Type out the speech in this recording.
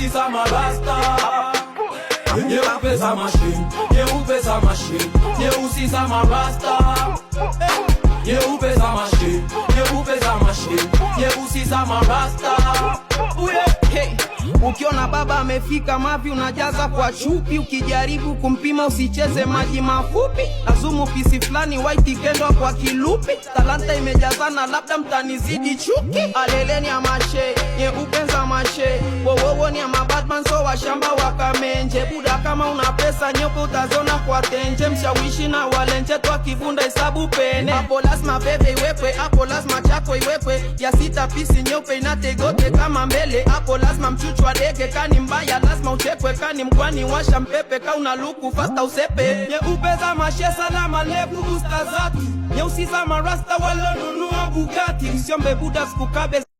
nyeusi za marasta, nyeupe za machine, nyeupe za machine, nyeusi za marasta, nyeupe za machine, nyeupe za machine, nyeusi za marasta. Hey, ukiona baba amefika mavi unajaza kwa chupi, ukijaribu kumpima usicheze maji mafupi, azumu pisi flani white ikendwa kwa kilupi, talanta imejazana labda mtanizidi chuki. Aleleni ya mashe, nyeupe za mashe, wowowo ni ya mabadman so washamba wakamenje, buda kama una pesa nyeupe utazona kwa tenje, mshawishi na walenje twa kivunda hesabu pene, hapo lazima bebe iwekwe, hapo lazima chako iwekwe, ya sita pisi nyeupe inategote kama mbele, hapo lazima mchuchwa dege, kani mbaya lazima uchekwe, kani mkwani washa mpepe, kauna luku fasta usepe. Nyeupe za mashe salama lebu ustazati, nyeusi za marasta walonunua Bugatti, usiombe buda sikukabe.